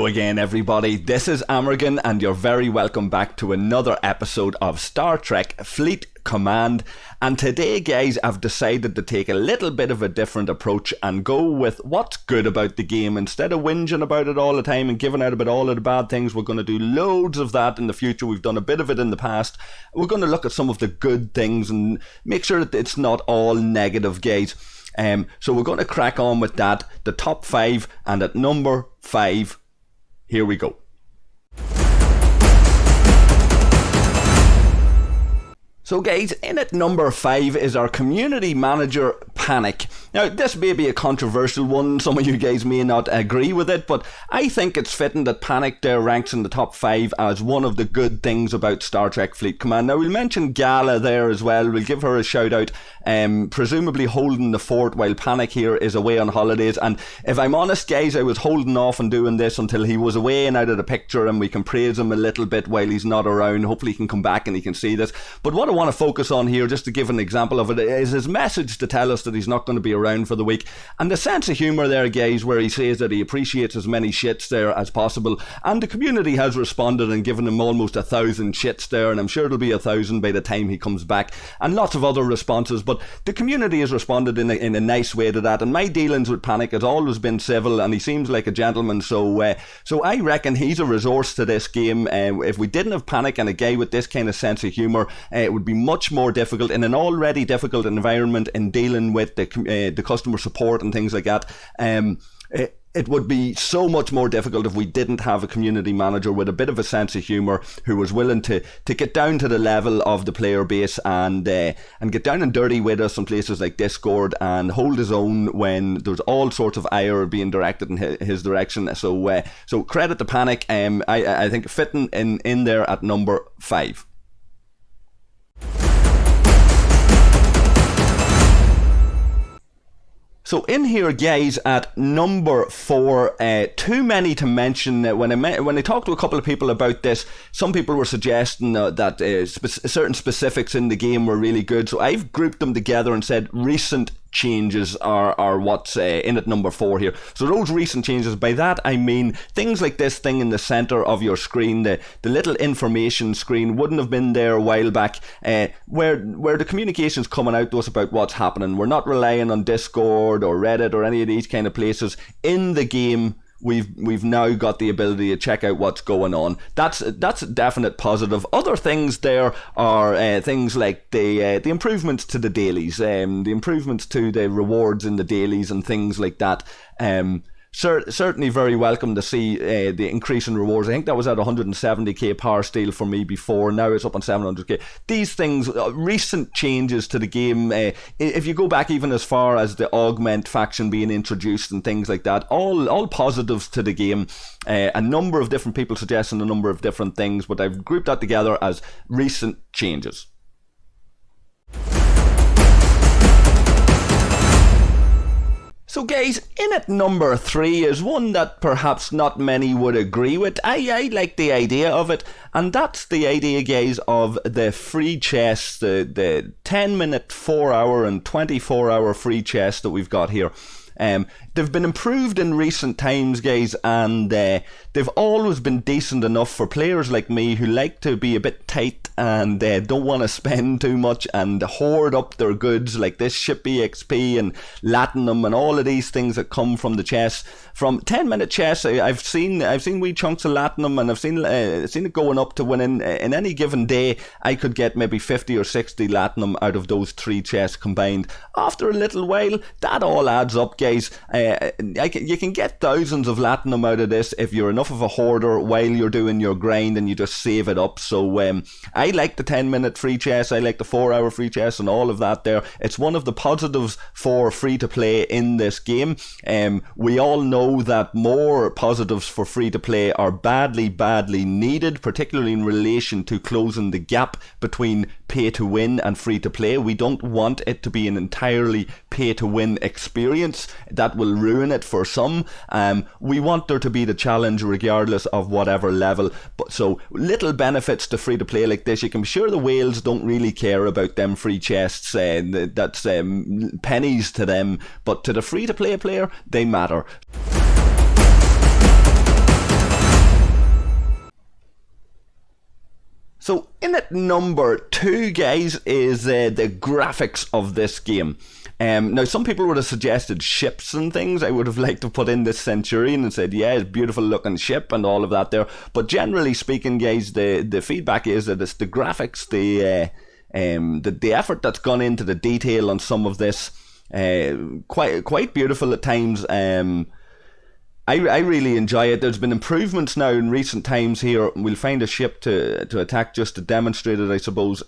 Hello again, everybody. This is Amergan, and you're very welcome back to another episode of Star Trek Fleet Command. And today, guys, I've decided to take a little bit of a different approach and go with what's good about the game. Instead of whinging about it all the time and giving out about all of the bad things, we're going to do loads of that in the future. We've done a bit of it in the past. We're going to look at some of the good things and make sure that it's not all negative, guys. So we're going to crack on with that, the top 5, and at number 5, here we go. So guys, in at number 5 is our community manager, Panic. Now, this may be a controversial one, some of you guys may not agree with it, but I think it's fitting that Panic there ranks in the top 5 as one of the good things about Star Trek Fleet Command. Now, we'll mention Gala there as well, we'll give her a shout out, presumably holding the fort while Panic here is away on holidays. And if I'm honest, guys, I was holding off on doing this until he was away and out of the picture, and we can praise him a little bit while he's not around. Hopefully he can come back and he can see this. But what I want to focus on here, just to give an example of it, is his message to tell us that he's not going to be around for the week, and the sense of humour there, guys, where he says that he appreciates as many shits there as possible, and the community has responded and given him almost 1,000 shits there, and I'm sure it'll be 1,000 by the time he comes back, and lots of other responses. But the community has responded in a nice way to that, and my dealings with Panic has always been civil, and he seems like a gentleman, so I reckon he's a resource to this game. If we didn't have Panic and a guy with this kind of sense of humour, it would be much more difficult in an already difficult environment in dealing with the customer support and things like that. It would be so much more difficult if we didn't have a community manager with a bit of a sense of humour who was willing to get down to the level of the player base and get down and dirty with us in places like Discord and hold his own when there's all sorts of ire being directed in his direction. So credit to Panic. I think fitting in there at number 5. So in here, guys, at number 4, too many to mention. When I talked to a couple of people about this, some people were suggesting that certain specifics in the game were really good. So I've grouped them together and said recent changes are what's in at number 4 here. So those recent changes, by that I mean things like this thing in the center of your screen, the little information screen wouldn't have been there a while back, where the communication's coming out to us about what's happening. We're not relying on Discord or Reddit or any of these kind of places. In the game, we've now got the ability to check out what's going on. That's a definite positive. Other things there are things like the improvements to the dailies, the improvements to the rewards in the dailies and things like that. Certainly very welcome to see the increase in rewards. I think that was at 170k power steel for me before. Now it's up on 700k. These things, recent changes to the game. If you go back even as far as the augment faction being introduced and things like that, all positives to the game. A number of different people suggesting a number of different things, but I've grouped that together as recent changes. So guys, in at number 3 is one that perhaps not many would agree with. I like the idea of it, and that's the idea, guys, of the free chests, the 10-minute, 4-hour and 24-hour free chests that we've got here. They've been improved in recent times, guys, and they've always been decent enough for players like me who like to be a bit tight and don't want to spend too much and hoard up their goods like this ship EXP and Latinum and all of these things that come from the chests. From 10-minute chests, I've seen wee chunks of Latinum, and I've seen it going up to when in any given day I could get maybe 50 or 60 Latinum out of those 3 chests combined. After a little while, that all adds up, guys. You can get thousands of Latinum out of this if you're enough of a hoarder while you're doing your grind and you just save it up. So I like the 10-minute free chest, I like the 4-hour free chest and all of that there. It's one of the positives for free to play in this game. We all know that more positives for free to play are badly needed, particularly in relation to closing the gap between pay to win and free to play. We don't want it to be an entirely pay to win experience. That will ruin it for some. We want there to be the challenge regardless of whatever level. But so little benefits to free to play like this. You can be sure the whales don't really care about them free chests. That's pennies to them, but to the free to play player, they matter. So in at number 2, guys, is the graphics of this game. Now, some people would have suggested ships and things. I would have liked to put in this Centurion and said, yeah, it's a beautiful looking ship and all of that there. But generally speaking, guys, the feedback is that it's the graphics, the effort that's gone into the detail on some of this. Quite beautiful at times. I really enjoy it. There's been improvements now in recent times here. We'll find a ship to attack just to demonstrate it, I suppose.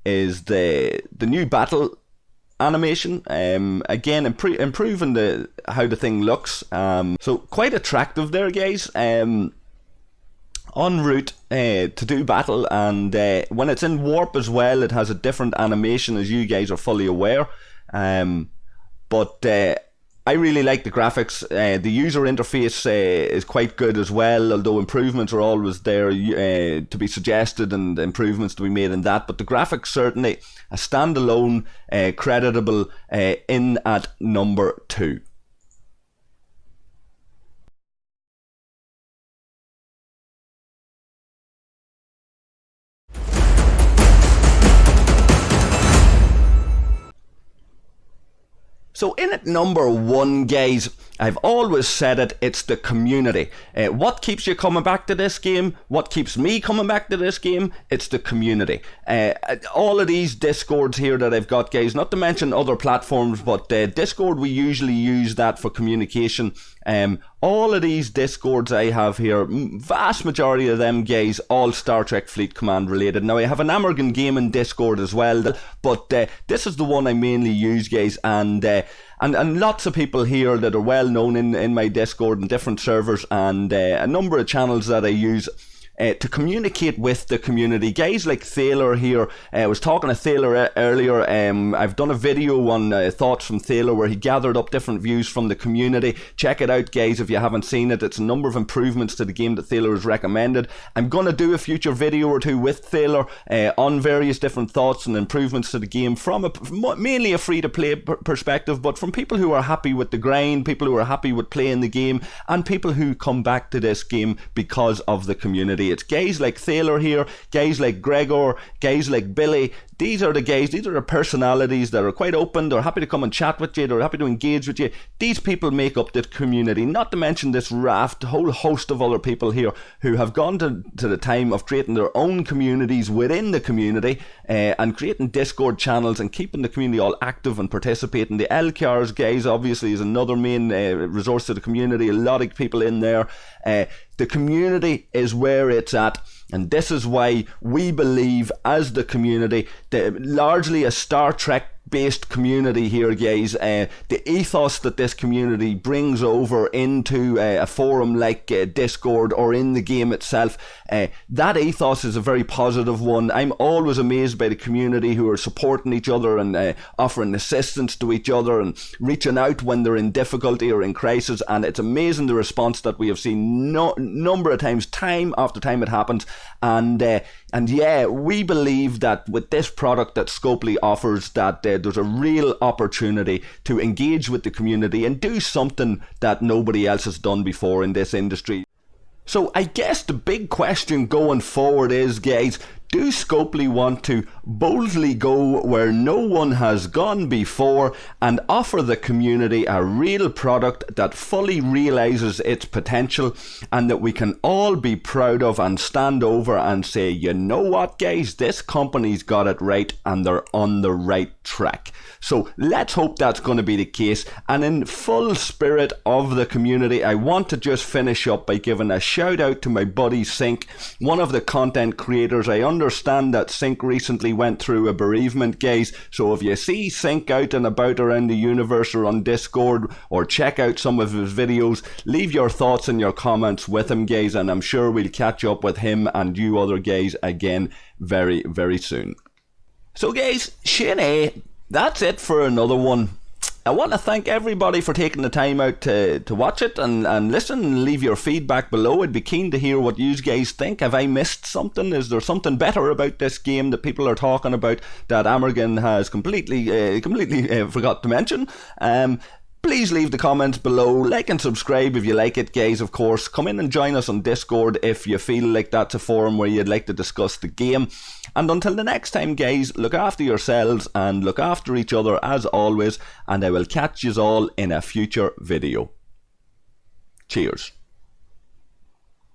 Is the new battle animation. Again, improving how the thing looks. So quite attractive there, guys. En route to do battle, and when it's in warp as well, it has a different animation, as you guys are fully aware. But I really like the graphics. The user interface is quite good as well, although improvements are always there to be suggested and improvements to be made in that. But the graphics, certainly a standalone, creditable in at number 2. So in at number 1, guys, I've always said it, it's the community. What keeps you coming back to this game? What keeps me coming back to this game? It's the community. All of these Discords here that I've got, guys, not to mention other platforms, but Discord, we usually use that for communication. All of these Discords I have here, vast majority of them, guys, all Star Trek Fleet Command related. Now, I have an Amergan Gaming Discord as well, but this is the one I mainly use, guys, and lots of people here that are well known in my Discord and different servers, and a number of channels that I use to communicate with the community. Guys like Thaler here, I was talking to Thaler earlier. I've done a video on thoughts from Thaler where he gathered up different views from the community. Check it out, guys, if you haven't seen it. It's a number of improvements to the game that Thaler has recommended. I'm going to do a future video or two with Thaler on various different thoughts and improvements to the game from mainly a free-to-play perspective, but from people who are happy with the grind, people who are happy with playing the game, and people who come back to this game because of the community. It's guys like Thaler here, guys like Gregor, guys like Billy. These are the guys, these are the personalities that are quite open, they're happy to come and chat with you, they're happy to engage with you. These people make up the community, not to mention this raft, whole host of other people here who have gone to the time of creating their own communities within the community and creating Discord channels and keeping the community all active and participating. The LCARs, guys, obviously is another main resource to the community, a lot of people in there. The community is where it's at, and this is why we believe as the community, largely a Star Trek based community here, guys. The ethos that this community brings over into a forum like Discord or in the game itself, that ethos is a very positive one. I'm always amazed by the community who are supporting each other and offering assistance to each other and reaching out when they're in difficulty or in crisis, and it's amazing the response that we have seen number of times, time after time it happens. And yeah, we believe that with this product that Scopely offers, that there's a real opportunity to engage with the community and do something that nobody else has done before in this industry. So I guess the big question going forward is, guys, do Scopely want to boldly go where no one has gone before and offer the community a real product that fully realizes its potential and that we can all be proud of and stand over and say, you know what, guys, this company's got it right and they're on the right track. So let's hope that's going to be the case. And in full spirit of the community, I want to just finish up by giving a shout out to my buddy Sync, one of the content creators. I understand that Sync recently went through a bereavement, guys, so if you see Sync out and about around the universe or on Discord, or check out some of his videos, leave your thoughts and your comments with him, guys, and I'm sure we'll catch up with him and you other guys again very, very soon. So guys, Shane, that's it for another one. I want to thank everybody for taking the time out to watch it and listen and leave your feedback below. I'd be keen to hear what you guys think. Have I missed something? Is there something better about this game that people are talking about that Amergan has completely forgot to mention? Please please leave the comments below, like and subscribe if you like it, guys. Of course, come in and join us on Discord if you feel like that's a forum where you'd like to discuss the game. And until the next time, guys, look after yourselves and look after each other as always, and I will catch you all in a future video. Cheers.